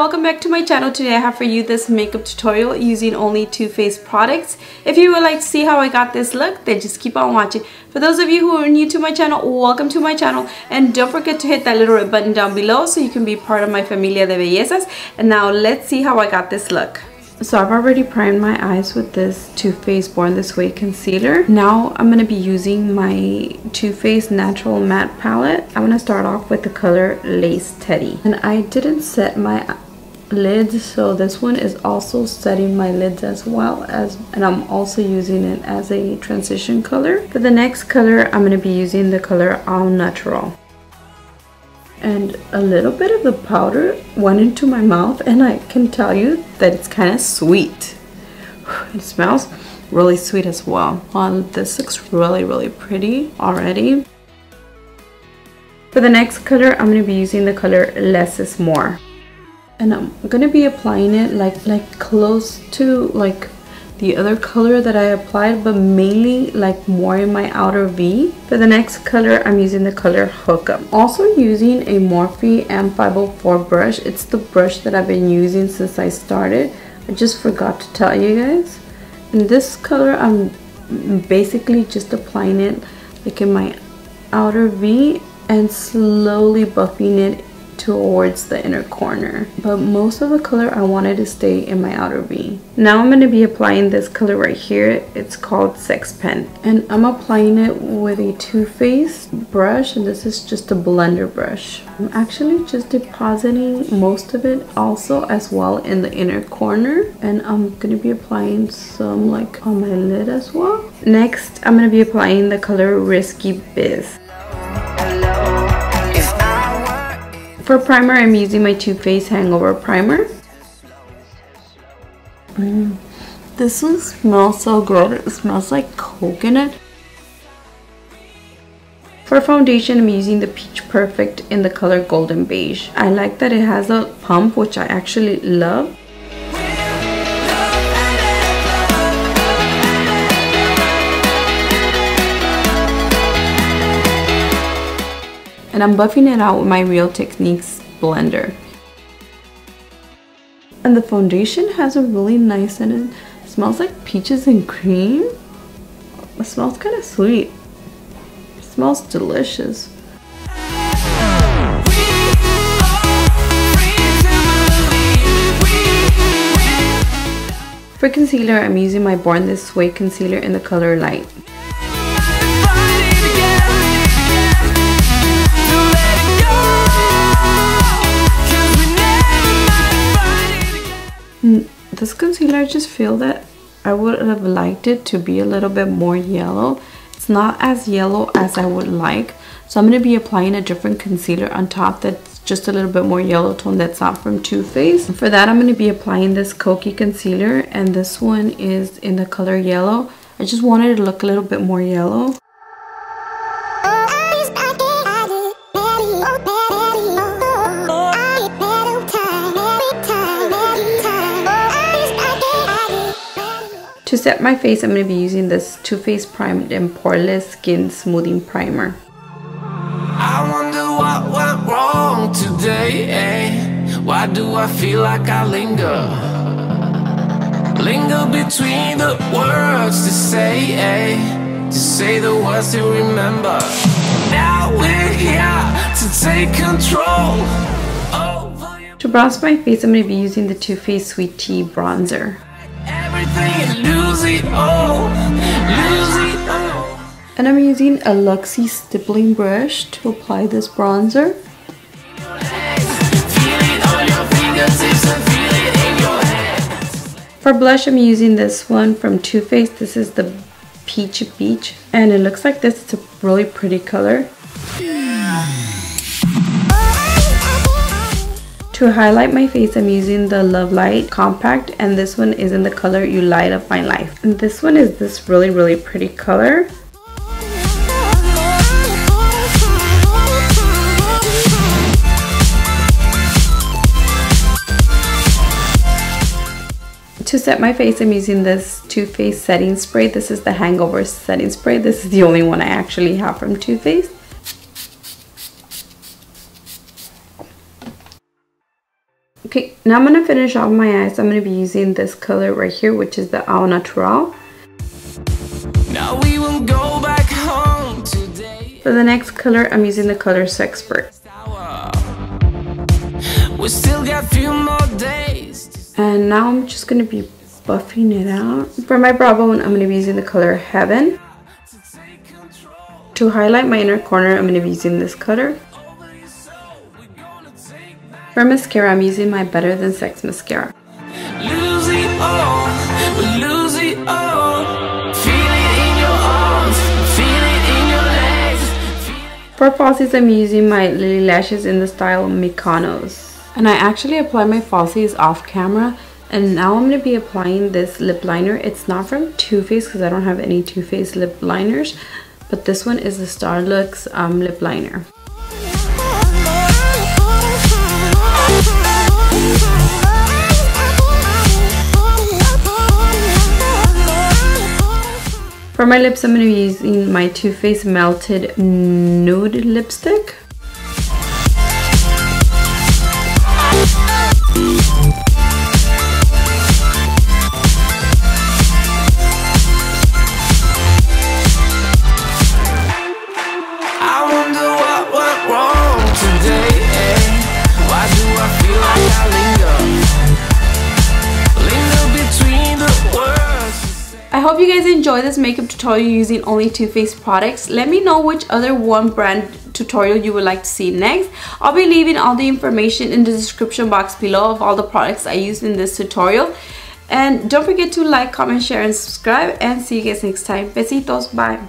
welcome back to my channel. Today I have for you this makeup tutorial using only Too Faced products. If you would like to see how I got this look, then just keep on watching. For those of you who are new to my channel, welcome to my channel, and don't forget to hit that little red button down below so you can be part of my familia de bellezas. And now let's see how I got this look. So I've already primed my eyes with this Too Faced Born This Way concealer. Now I'm going to be using my Too Faced Natural Matte palette. I'm going to start off with the color Lace Teddy. And I didn't set my lids, so this one is also setting my lids as well, and I'm also using it as a transition color. For the next color, I'm going to be using the color Au Natural. And a little bit of the powder went into my mouth, and I can tell you that it's kind of sweet. It smells really sweet as well. This looks really pretty already. For the next color, I'm going to be using the color Less is More. And I'm going to be applying it like close to like the other color that I applied, but mainly like more in my outer V. For the next color, I'm using the color Hookup. Also using a Morphe M504 brush. It's the brush that I've been using since I started. I just forgot to tell you guys. In this color, I'm basically just applying it like in my outer V and slowly buffing it towards the inner corner, but most of the color I wanted to stay in my outer V. Now I'm going to be applying this color right here. It's called Sex Pen, and I'm applying it with a Too Faced brush, and this is just a blender brush. I'm actually just depositing most of it also as well in the inner corner, and I'm going to be applying some like on my lid as well. Next, I'm going to be applying the color Risky Biz. For primer, I'm using my Too Faced Hangover Primer. This one smells so good. It smells like coconut. For foundation, I'm using the Peach Perfect in the color Golden Beige. I like that it has a pump, which I actually love. And I'm buffing it out with my Real Techniques blender. And the foundation has a really nice scent. It smells like peaches and cream. It smells kind of sweet. It smells delicious. For concealer, I'm using my Born This Way concealer in the color Light. This concealer, I just feel that I would have liked it to be a little bit more yellow. It's not as yellow as I would like, so I'm going to be applying a different concealer on top that's just a little bit more yellow tone, that's not from Too Faced. For that, I'm going to be applying this Kokie concealer, and this one is in the color Yellow. I just wanted it to look a little bit more yellow. To set my face, I'm going to be using this Too Faced Primed and Poreless Skin Smoothing Primer. I wonder what went wrong today, eh? Why do I feel like I linger? Linger between the words to say, eh? To say the words to remember. Now we're here to take control over you. To bronze my face, I'm going to be using the Too Faced Sweet Tea Bronzer. And I'm using a Luxie stippling brush to apply this bronzer. For blush, I'm using this one from Too Faced. This is the Peach Beach, and it looks like this. It's a really pretty color. To highlight my face, I'm using the Love Light Compact, and this one is in the color You Light Up My Life. And this one is this really pretty color. To set my face, I'm using this Too Faced setting spray. This is the Hangover setting spray. This is the only one I actually have from Too Faced. Okay, now I'm going to finish off my eyes. I'm going to be using this color right here, which is the Au Natural. Now we will go back home today. For the next color, I'm using the color Sexpert. We still got a few more days. And now I'm just going to be buffing it out. For my brow bone, I'm going to be using the color Heaven. To highlight my inner corner, I'm going to be using this color. For mascara, I'm using my Better Than Sex mascara. Lose it all, lose it all. Feel it in your arms, feel it in your legs. For falsies, I'm using my Lily Lashes in the style Mykonos. And I actually apply my falsies off camera. And now I'm going to be applying this lip liner. It's not from Too Faced because I don't have any Too Faced lip liners. But this one is the Starlux lip liner. For my lips, I'm going to be using my Too Faced Melted Nude Lipstick. I wonder what went wrong today, Why do I feel like I linger between the words? I hope you guys enjoy this makeup tutorial using only Too Faced products. Let me know which other one brand tutorial you would like to see next. I'll be leaving all the information in the description box below of all the products I used in this tutorial. And don't forget to like, comment, share, and subscribe. And see you guys next time. Besitos. Bye.